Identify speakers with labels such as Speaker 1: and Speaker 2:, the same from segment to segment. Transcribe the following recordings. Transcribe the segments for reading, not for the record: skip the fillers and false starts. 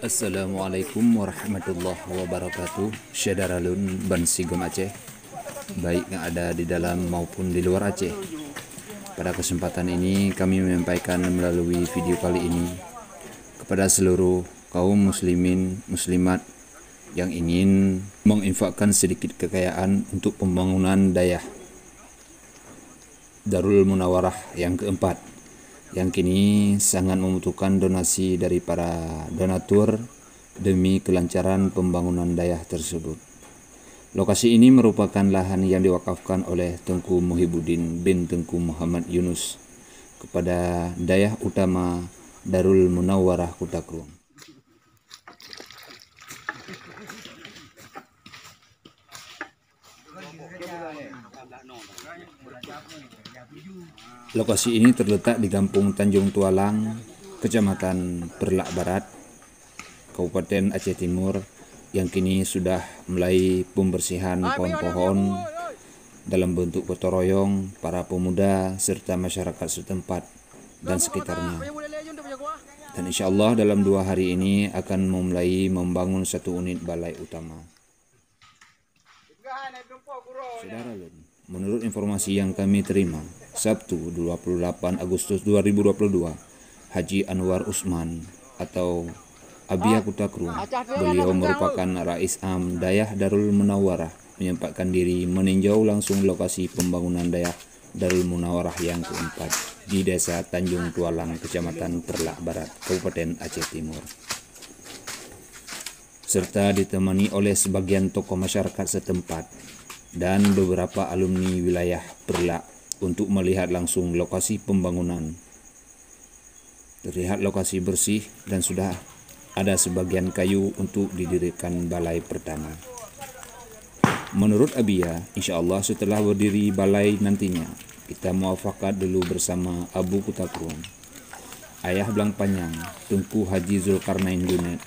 Speaker 1: Assalamualaikum warahmatullahi wabarakatuh. Syadaralun ban Sigem Aceh, baik yang ada di dalam maupun di luar Aceh. Pada kesempatan ini kami menyampaikan melalui video kali ini kepada seluruh kaum muslimin muslimat yang ingin menginfakkan sedikit kekayaan untuk pembangunan dayah Darul Munawarah yang keempat, yang kini sangat membutuhkan donasi dari para donatur demi kelancaran pembangunan dayah tersebut. Lokasi ini merupakan lahan yang diwakafkan oleh Tengku Muhibbuddin bin Tengku Muhammad Yunus kepada dayah utama Darul Munawarah Kutagruang. Lokasi ini terletak di Kampung Tanjung Tualang, Kecamatan Perlak Barat, Kabupaten Aceh Timur, yang kini sudah mulai pembersihan pohon-pohon dalam bentuk gotong royong para pemuda serta masyarakat setempat dan sekitarnya. Dan insya Allah dalam 2 hari ini akan memulai membangun 1 unit balai utama. Saudara, menurut informasi yang kami terima, Sabtu 28 Agustus 2022, Haji Anwar Usman atau Abia Kutagruang, beliau merupakan Rais Am Dayah Darul Munawarah, menyempatkan diri meninjau langsung lokasi pembangunan dayah Darul Munawarah yang keempat di Desa Tanjung Tualang, Kecamatan Perlak Barat, Kabupaten Aceh Timur, serta ditemani oleh sebagian tokoh masyarakat setempat dan beberapa alumni wilayah Perlak untuk melihat langsung lokasi pembangunan. Terlihat lokasi bersih dan sudah ada sebagian kayu untuk didirikan balai pertama. Menurut Abia, insya Allah setelah berdiri balai nantinya, kita muafakat dulu bersama Abu Kutagruang, ayah belang panjang Tengku Haji Zulkarnain Junaid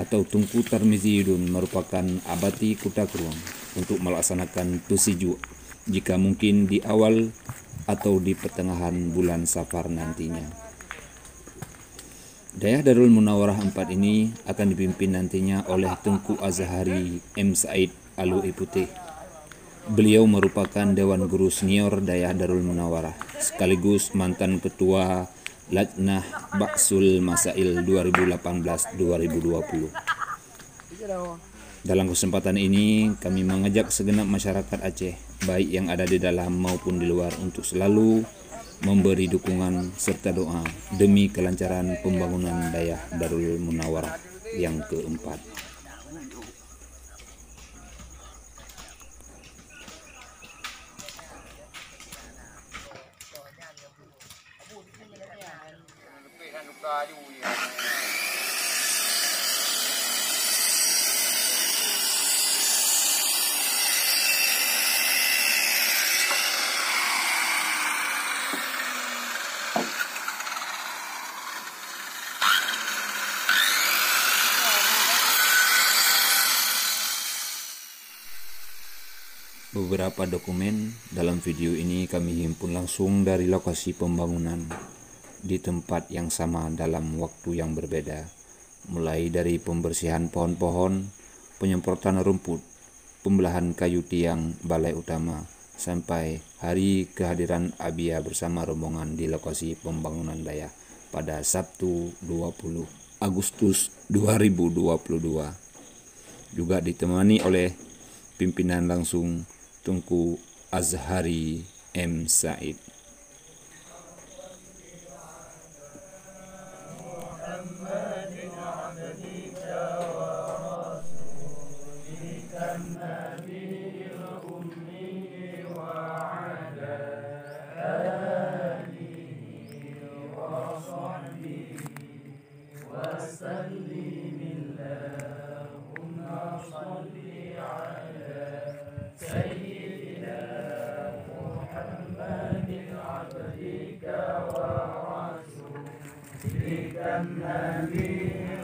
Speaker 1: atau Tengku Tarmizi Yudun, merupakan abati Kutagruang, untuk melaksanakan tusiju jika mungkin di awal atau di pertengahan bulan Safar nantinya. Dayah Darul Munawarah 4 ini akan dipimpin nantinya oleh Tengku Azhari M. Said Alui Putih. Beliau merupakan Dewan Guru Senior Dayah Darul Munawarah sekaligus mantan Ketua Lajnah Baksul Masail 2018-2020. Dalam kesempatan ini kami mengajak segenap masyarakat Aceh, baik yang ada di dalam maupun di luar, untuk selalu memberi dukungan serta doa demi kelancaran pembangunan dayah Darul Munawarah yang keempat. Beberapa dokumen dalam video ini kami himpun langsung dari lokasi pembangunan di tempat yang sama dalam waktu yang berbeda, mulai dari pembersihan pohon-pohon, penyemprotan rumput, pembelahan kayu tiang balai utama, sampai hari kehadiran Abia bersama rombongan di lokasi pembangunan dayah pada Sabtu 20 Agustus 2022, juga ditemani oleh pimpinan langsung Tengku Azhari M. Said.
Speaker 2: تمهني